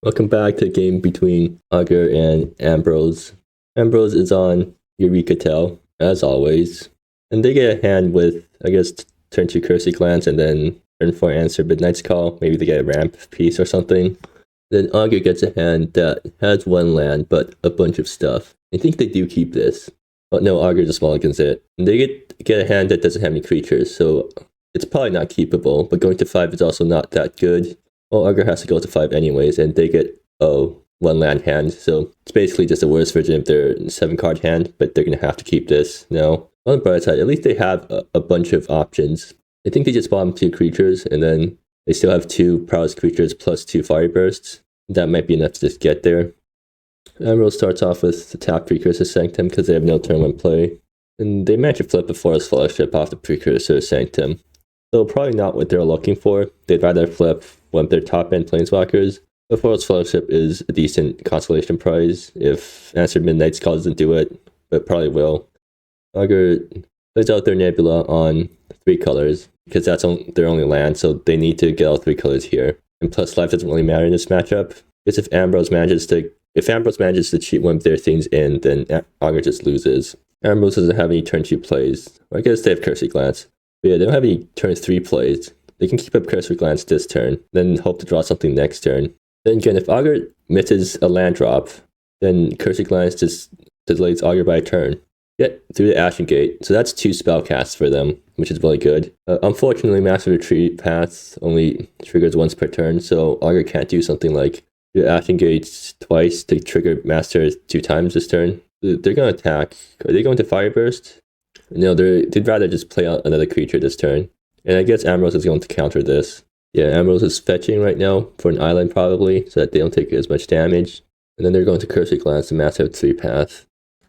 Welcome back to the game between Augur and Ambrose. Ambrose is on EurekaTell, as always. And they get a hand with, I guess, turn 2 Cursey Glance and then turn 4 answer Midnight's Call. Maybe they get a ramp piece or something. Then Augur gets a hand that has 1 land, but a bunch of stuff. I think they do keep this. But no, Augur just mulligans it. And they get a hand that doesn't have any creatures, so it's probably not keepable, but going to 5 is also not that good. Well, Augur has to go to 5 anyways, and they get, 1 land hand, so it's basically just a worse version of their 7-card hand, but they're going to have to keep this now. On the bright side, at least they have a bunch of options. I think they just bottom 2 creatures, and then they still have 2 Prowess creatures plus 2 Fire Bursts. That might be enough to just get there. Emerald starts off with the tap Precursor Sanctum because they have no turn 1 play. And they manage to flip a Forest Fellowship off the Precursor Sanctum. So probably not what they're looking for. They'd rather flip one of their top end Planeswalkers. The Forest Fellowship is a decent consolation prize if Answered Midnight's Call doesn't do it, but probably will. Augur plays out their Nebula on 3 colors because that's their only land, so they need to get all 3 colors here. And plus life doesn't really matter in this matchup. Because if Ambrose manages to cheat one of their things in, then Augur just loses. Ambrose doesn't have any turn 2 plays. Well, I guess they have Cursey Glance. But yeah, they don't have any turn 3 plays. They can keep up Cursor Glance this turn, then hope to draw something next turn. Then again, if Augur misses a land drop, then Cursor Glance just delays Augur by a turn. Get through the Ashen Gate, so that's 2 spell casts for them, which is really good. Unfortunately, Master Retreat Path only triggers once per turn, so Augur can't do something like do Ashen Gates twice to trigger Master 2 times this turn. They're going to attack. Are they going to Fire Burst? No, they'd rather just play out another creature this turn. And I guess Ambrose is going to counter this. Yeah, Ambrose is fetching right now for an island probably, so that they don't take as much damage. And then they're going to Cursor Glance and Master 3 path.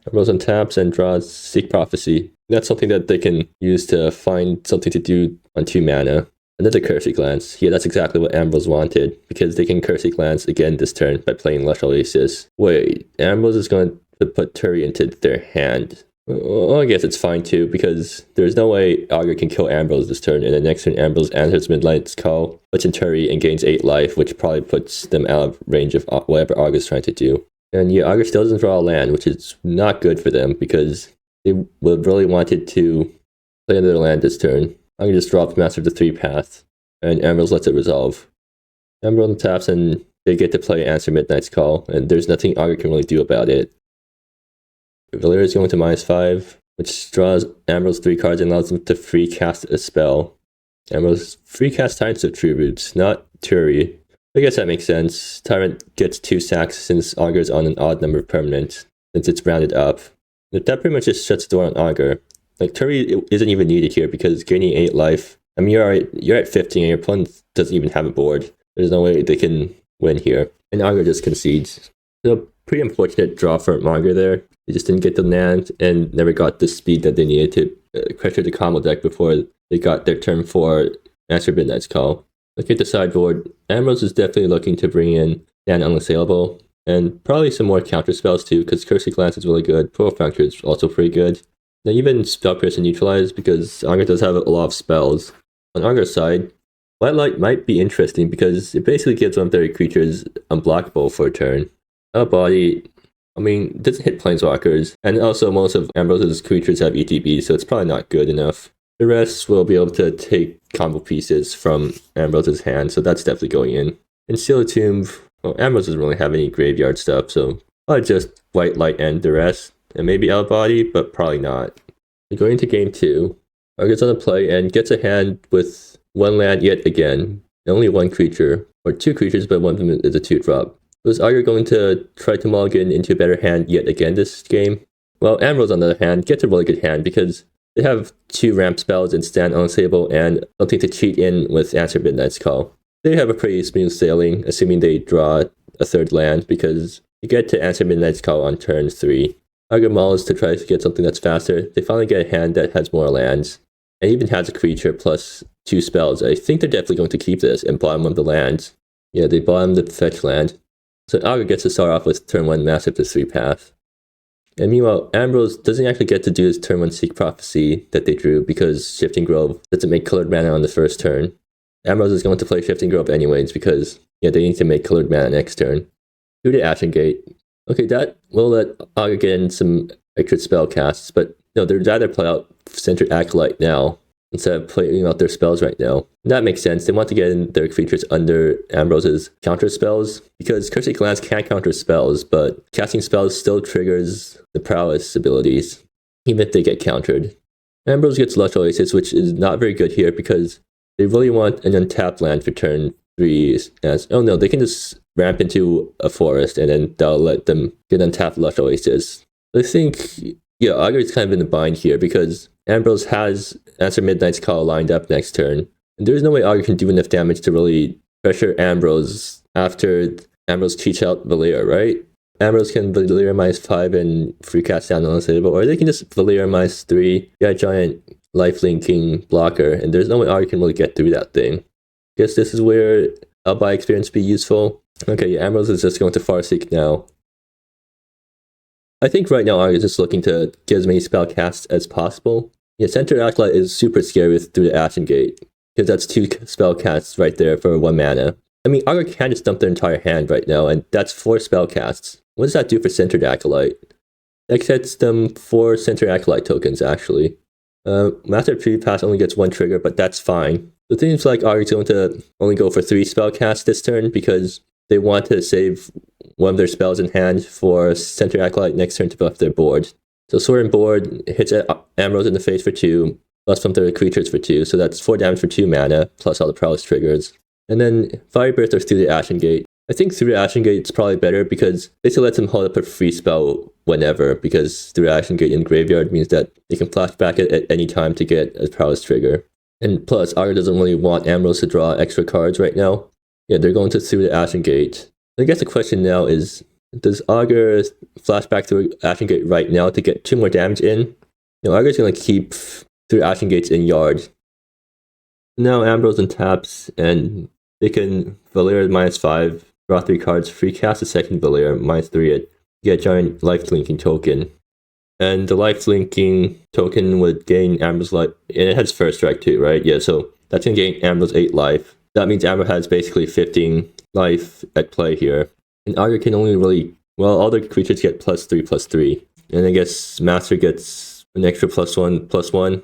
Ambrose untaps and draws Seek Prophecy. That's something that they can use to find something to do on 2 mana. Another Cursor Glance. Yeah, that's exactly what Ambrose wanted, because they can Cursor Glance again this turn by playing Lush Oasis. Wait, Ambrose is going to put Turi into their hand. Well, I guess it's fine too, because there's no way Augur can kill Ambrose this turn, and the next turn Ambrose answers Midnight's Call, puts in Turi, and gains 8 life, which probably puts them out of range of whatever Augur's trying to do. And yeah, Augur still doesn't draw a land, which is not good for them, because they would really wanted to play another land this turn. Augur just drops Master of the 3 path, and Ambrose lets it resolve. Ambrose taps, and they get to play Answer Midnight's Call, and there's nothing Augur can really do about it. Valyria is going to -5, which draws Ambrose 3 cards and allows them to free cast a spell. Ambrose free cast Tyrants of True Roots, not Turi. I guess that makes sense. Tyrant gets 2 sacks since Augur is on an odd number of permanents, since it's rounded up. That pretty much just shuts the door on Augur. Like, Turi isn't even needed here because gaining 8 life, I mean, you're at 15 and your opponent doesn't even have a board. There's no way they can win here. And Augur just concedes. So, pretty unfortunate draw for Augur there. They just didn't get the land and never got the speed that they needed to pressure the combo deck before they got their turn 4 Answer Midnight's Call. Looking at the sideboard, Ambrose is definitely looking to bring in Dan Unassailable, and probably some more counter spells too, because Cursor Glance is really good, Pearl Factor is also pretty good. Now even Spell Pierce and Neutralize, because Augur does have a lot of spells. On Augur's side, White Light might be interesting because it basically gives one of their creatures unblockable for a turn. Out of Body, I mean, it doesn't hit Planeswalkers, and also most of Ambrose's creatures have ETB, so it's probably not good enough. The rest will be able to take combo pieces from Ambrose's hand, so that's definitely going in. And Seal the Tomb, well, Ambrose doesn't really have any graveyard stuff, so probably just White Light and the rest, and maybe Out of Body, but probably not. Going into game 2, Augur's on the play and gets a hand with 1 land yet again, and only 1 creature, or 2 creatures, but one of them is a 2-drop. Was Augur going to try to mulligan into a better hand yet again this game? Well, Ambrose, on the other hand, gets a really good hand because they have 2 ramp spells and stand unstable and something to cheat in with Answer Midnight's Call. They have a pretty smooth sailing, assuming they draw a 3rd land, because you get to Answer Midnight's Call on turn 3. Augur mulls to try to get something that's faster. They finally get a hand that has more lands, and even has a creature plus 2 spells. I think they're definitely going to keep this and bottom of the lands. Yeah, they bottom the fetch land. So Augur gets to start off with turn 1 Master to 3 path. And meanwhile, Ambrose doesn't actually get to do his turn 1 Seek Prophecy that they drew because Shifting Grove doesn't make colored mana on the first turn. Ambrose is going to play Shifting Grove anyways because, yeah, they need to make colored mana next turn. Through the Ashen Gate. Okay, that will let Augur get in some extra spell casts, but no, they'd rather play out Centered Acolyte now instead of playing out their spells right now. And that makes sense. They want to get in their creatures under Ambrose's counter spells because Cursed Glance can't counter spells, but casting spells still triggers the Prowess abilities, even if they get countered. Ambrose gets Lush Oasis, which is not very good here because they really want an untapped land for turn 3. Oh no, they can just ramp into a forest and then that'll let them get untapped Lush Oasis. I think, yeah, Augur is kind of in a bind here because Ambrose has Answer Midnight's Call lined up next turn. And there's no way Augur can do enough damage to really pressure Ambrose after Ambrose cheats out Valeera, right? Ambrose can Valeera -5 and free cast down unassailable, or they can just Valeera -3, get a giant life-linking blocker, and there's no way Augur can really get through that thing. Guess this is where Albei experience be useful. Okay, yeah, Ambrose is just going to Farseek now. I think right now Augur is just looking to get as many spell casts as possible. Yeah, Center Acolyte is super scary with through the Ashen Gate, because that's 2 spell casts right there for 1 mana. I mean, Augur can just dump their entire hand right now, and that's 4 spell casts. What does that do for Centered Acolyte? That gets them 4 Centered Acolyte tokens, actually. Master Prix Pass only gets 1 trigger, but that's fine. So it seems like Augur is going to only go for 3 spell casts this turn because they want to save one of their spells in hand for Centered Acolyte next turn to buff their board. So Sword and Board hits Ambrose in the face for 2, plus from their creatures for 2, so that's 4 damage for 2 mana, plus all the Prowess triggers. And then Fire Burst or through the Ashen Gate. I think through the Ashen Gate it's probably better because basically lets them hold up a free spell whenever, because through the Ashen Gate in Graveyard means that they can flash back at any time to get a Prowess trigger. And plus, Augur doesn't really want Ambrose to draw extra cards right now. Yeah, they're going to through the Ashen Gate. I guess the question now is, does Augur flash back through Ashen Gate right now to get 2 more damage in? No, Augur's going to keep through Ashen Gates in yard. Now Ambrose untaps, and they can Valeera -5, draw 3 cards, free cast a second Valeera -3 it, get a giant life-linking token. And the life-linking token would gain Ambrose life, and it has first strike too, right? Yeah, so that's going to gain Ambrose 8 life. That means Ambrose has basically 15 life at play here. And Augur can only really, well, all the creatures get +3/+3. And I guess Master gets an extra +1/+1.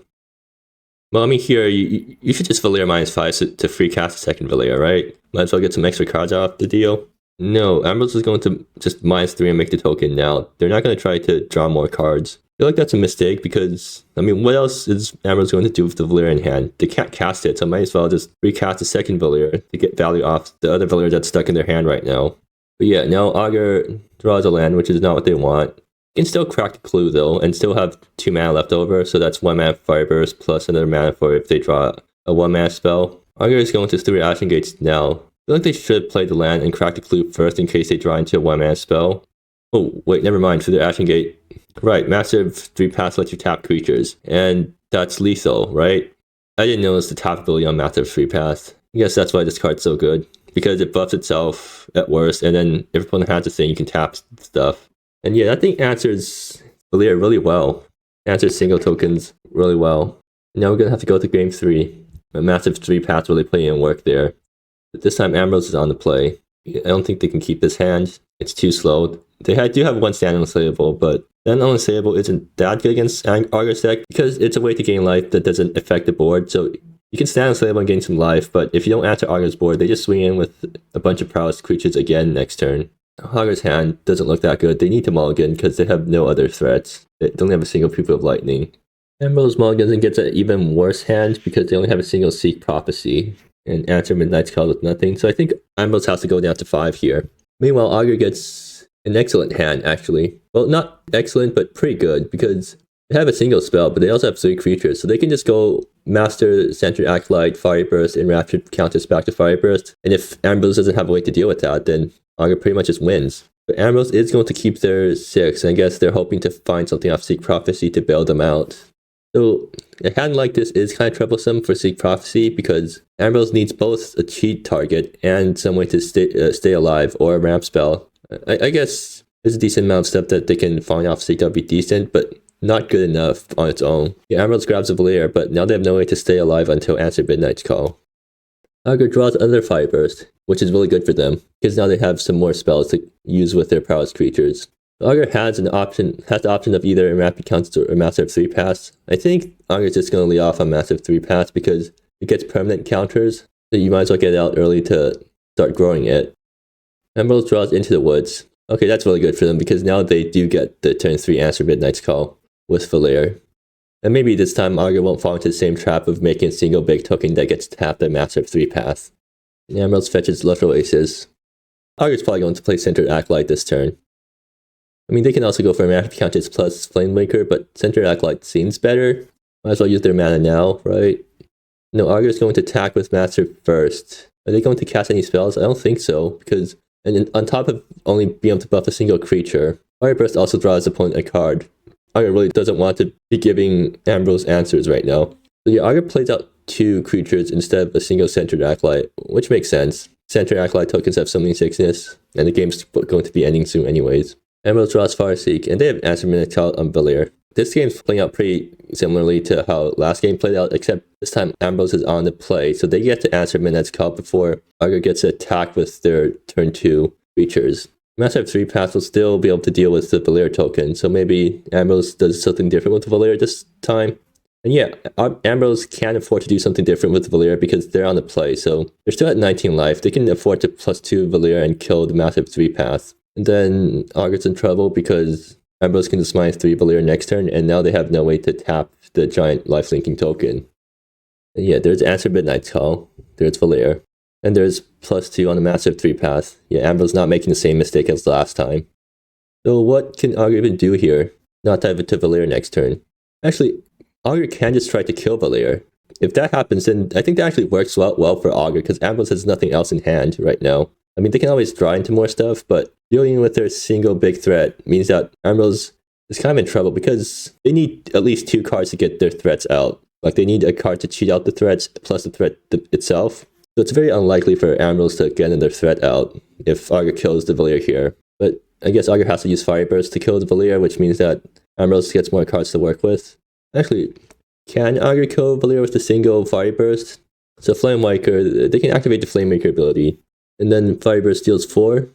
Well, I mean, here, you should just Valeera -5 to free cast a second Valeera, right? Might as well get some extra cards off the deal. No, Ambrose is going to just -3 and make the token now. They're not going to try to draw more cards. I feel like that's a mistake because, I mean, what else is Ambrose going to do with the Valeera in hand? They can't cast it, so might as well just recast a second Valeera to get value off the other Valeera that's stuck in their hand right now. But yeah, now Augur draws a land, which is not what they want. You can still crack the clue though, and still have 2 mana left over, so that's 1 mana Fire Burst plus another mana for if they draw a 1 mana spell. Augur is going to 3 Ashen Gates now. I feel like they should play the land and crack the clue first in case they draw into a 1 mana spell. Oh, wait, never mind, for the Ashen Gate. Right, massive 3 pass lets you tap creatures, and that's lethal, right? I didn't notice the tap ability on massive 3 pass. I guess that's why this card's so good, because it buffs itself at worst, and then if opponent has a thing, you can tap stuff. And yeah, that thing answers Valeera really well. Answers single tokens really well. Now we're going to have to go to game 3. A massive 3 pass really playing in work there. But this time Ambrose is on the play. I don't think they can keep this hand. It's too slow. They do have 1 stand unassailable, but stand unassailable isn't that good against Augur's deck because it's a way to gain life that doesn't affect the board. So you can stand unassailable and gain some life, but if you don't answer Augur's board, they just swing in with a bunch of Prowess creatures again next turn. Augur's hand doesn't look that good. They need to mulligan because they have no other threats. They don't have a single Pupil of Lightning. Ambrose mulligans and gets an even worse hand because they only have a single Seek Prophecy and answer Midnight's Call with nothing. So I think Ambrose has to go down to 5 here. Meanwhile, Augur gets an excellent hand, actually. Well, not excellent, but pretty good because they have a single spell, but they also have 3 creatures. So they can just go Master, Centered Acolyte, Fire Burst, and Raptured counters back to Fire Burst. And if Ambrose doesn't have a way to deal with that, then Augur pretty much just wins. But Ambrose is going to keep their 6, and I guess they're hoping to find something off Seek Prophecy to bail them out. So a hand like this is kind of troublesome for Seek Prophecy because Ambrose needs both a cheat target and some way to stay alive or a ramp spell. I guess there's a decent amount of stuff that they can find off Seek that would be decent, but not good enough on its own. Yeah, Ambrose grabs a Valeera, but now they have no way to stay alive until answer Midnight's Call. Augur draws another Fire Burst, which is really good for them, because now they have some more spells to use with their Prowess creatures. Augur has the option of either a Rapid Counter or a Massive 3 Pass. I think Augur's just going to lead off on Massive 3 Pass because it gets permanent counters, so you might as well get it out early to start growing it. Ambrose draws Into the Woods. Okay, that's really good for them because now they do get the turn 3 Answer Midnight's Call with Valier. And maybe this time Augur won't fall into the same trap of making a single big token that gets tapped at Massive 3 Path. And Ambrose fetches Left Oasis. Augur's probably going to play Centered Acolyte this turn. I mean, they can also go for Rapid Counters plus Flamewaker, but Centered Acolyte seems better. Might as well use their mana now, right? No, Augur's going to attack with Master first. Are they going to cast any spells? I don't think so, because on top of only being able to buff a single creature, Fire Burst also draws opponent a card. Augur really doesn't want to be giving Ambrose answers right now. So yeah, Augur plays out 2 creatures instead of a single Centered Acolyte, which makes sense. Centered Acolyte tokens have summoning sickness, and the game's going to be ending soon anyways. Ambrose draws Farseek, and they have Answer Midnight's Call on Valier. This game's playing out pretty similarly to how last game played out, except this time Ambrose is on the play, so they get to Answer Midnight's Call before Augur gets attacked with their turn 2 creatures. Massive 3 Pass will still be able to deal with the Valier token, so maybe Ambrose does something different with Valier this time. And yeah, Ambrose can afford to do something different with Valier because they're on the play, so they're still at 19 life. They can afford to +2 Valier and kill the Massive 3 Pass. And then Augur's in trouble because Ambrose can just -3 Valier next turn, and now they have no way to tap the giant life-linking token. And yeah, there's Answer Midnight's Call, there's Valier, and there's +2 on the Massive 3 Path. Yeah, Ambrose not making the same mistake as last time. So what can Augur even do here? Not dive into Valier next turn. Actually, Augur can just try to kill Valier. If that happens, then I think that actually works well for Augur, because Ambrose has nothing else in hand right now. I mean, they can always draw into more stuff, but dealing with their single big threat means that Ambrose is kind of in trouble because they need at least 2 cards to get their threats out. Like, they need a card to cheat out the threats plus the threat itself. So it's very unlikely for Ambrose to get their threat out if Augur kills the Valier here. But I guess Augur has to use Fire Burst to kill the Valier, which means that Ambrose gets more cards to work with. Actually, can Augur kill Valier with a single Fire Burst? So Flamewaker, they can activate the Flamewaker ability. And then Fire Burst deals 4.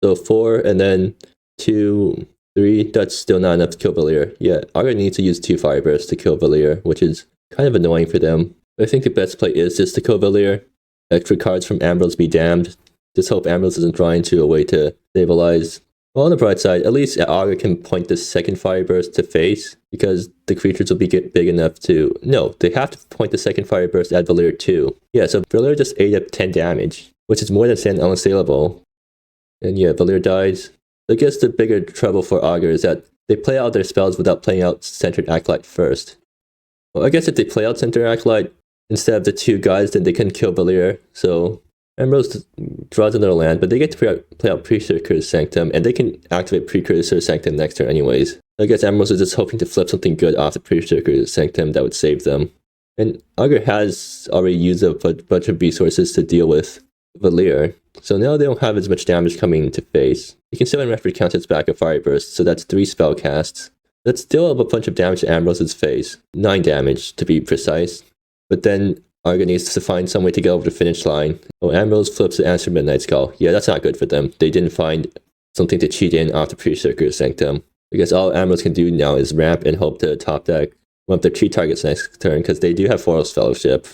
So 4 and then 2, 3. That's still not enough to kill Valier. Yeah, Augur needs to use 2 Fire Bursts to kill Valier, which is kind of annoying for them. But I think the best play is just to kill Valier. Extra cards from Ambrose be damned. Just hope Ambrose isn't drawing to a way to stabilize. Well, on the bright side, at least Augur can point the second Fire Burst to face, because the creatures will be big enough to... No, they have to point the second Fire Burst at Valier too. Yeah, so Valier just ate up 10 damage, which is more than unassailable. And yeah, Valier dies. I guess the bigger trouble for Augur is that they play out their spells without playing out Centered Acolyte first. Well, I guess if they play out Centered Acolyte instead of the 2 guys, then they can kill Valier. So Ambrose draws another land, but they get to play out Precursor Sanctum, and they can activate Precursor Sanctum next turn anyways. I guess Ambrose is just hoping to flip something good off the Precursor Sanctum that would save them. And Augur has already used a bunch of resources to deal with Valier, so now they don't have as much damage coming into face. You can still Rapid Counters back a Fire Burst, so that's 3 spell casts. That's still a bunch of damage to Ambrose's face. 9 damage to be precise. But then Augur needs to find some way to get over the finish line. Oh, Ambrose flips the Answer Midnight's Call. Yeah, that's not good for them. They didn't find something to cheat in off the Precursor Sanctum. I guess all Ambrose can do now is ramp and hope to top deck one of their cheat targets next turn, because they do have Forest Fellowship.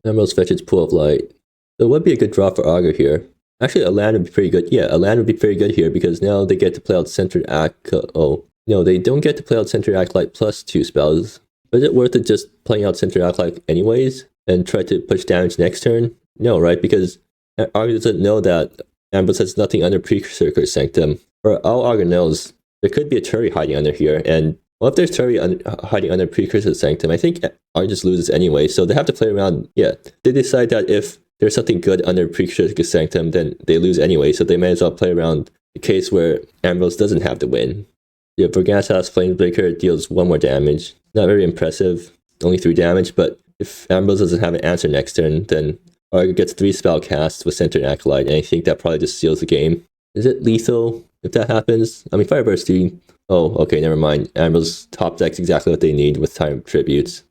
Ambrose fetches Pool of Light. So it would be a good draw for Augur here. Actually, a land would be pretty good. Yeah, a land would be pretty good here, because now they get to play out Centered Oh, no, they don't get to play out Centered Acolyte plus 2 spells. But is it worth it just playing out Centered Acolyte anyways and try to push damage next turn? No, right? Because Augur doesn't know that Ambrose has nothing under Precursor Sanctum. For all Augur knows, there could be a Turi hiding under here, and well, if there's Turi hiding under Precursor Sanctum, I think Augur just loses anyway, so they have to play around. Yeah, they decide that if there's something good under Precursor Sanctum, then they lose anyway, so they may as well play around the case where Ambrose doesn't have the win. Yeah, Vergassa's Flamebreaker deals 1 more damage. Not very impressive, only 3 damage, but if Ambrose doesn't have an answer next turn, then Augur gets 3 spell casts with Centered Acolyte, and I think that probably just seals the game. Is it lethal if that happens? I mean, Fire Burst, oh, okay, never mind. Ambrose top decks exactly what they need with Time Tributes.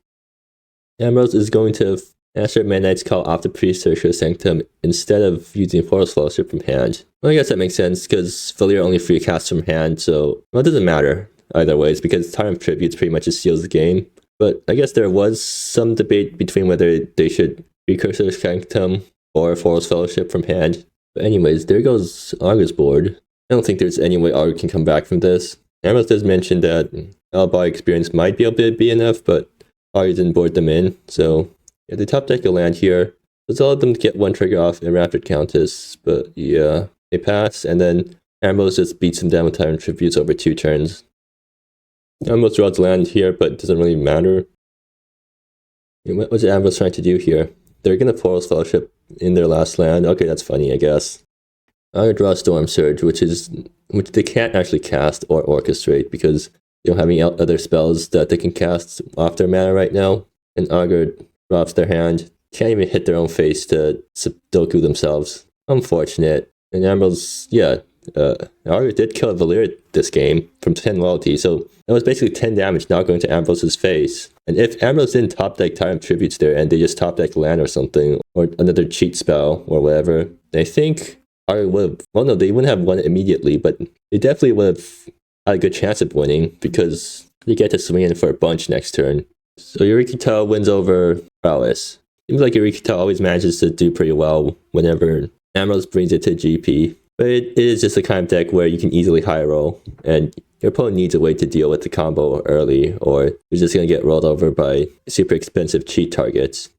Ambrose is going to After Mana Knights call off the Prix Searcher Sanctum instead of using Forest Fellowship from hand. Well, I guess that makes sense, because Valir only free casts from hand, so well, it doesn't matter either ways, because Tyrant Tributes pretty much just seals the game. But I guess there was some debate between whether they should Precursor Sanctum or Forest Fellowship from hand. But anyways, there goes Augur's board. I don't think there's any way Augur can come back from this. Ambrose does mention that Alibi experience might be able to be enough, but Augur didn't board them in, so yeah, they top deck a land here. Let's allow them to get one trigger off a Rapid Countess, but yeah, they pass, and then Ambrose just beats them down with Tyrant Tributes over 2 turns. Ambrose draws land here, but it doesn't really matter. What was Ambrose trying to do here? They're gonna Forest Fellowship in their last land. Okay, that's funny, I guess. Augur draws Storm Surge, which they can't actually cast or orchestrate because they don't have any other spells that they can cast off their mana right now. And Augur drops their hand. Can't even hit their own face to Sudoku themselves. Unfortunate. And Ambrose, yeah, Augur did kill Valir this game from 10 loyalty, so that was basically 10 damage not going to Ambrose's face. And if Ambrose didn't top deck Tyrant Tributes there and they just top deck land or something, or another cheat spell or whatever, I think Augur would have, well, no, they wouldn't have won it immediately, but they definitely would have had a good chance of winning because they get to swing in for a bunch next turn. So EurekaTell wins over Prowess. Seems like EurekaTell always manages to do pretty well whenever Ambrose brings it to GP. But it is just a kind of deck where you can easily high roll, and your opponent needs a way to deal with the combo early, or you're just going to get rolled over by super expensive cheat targets.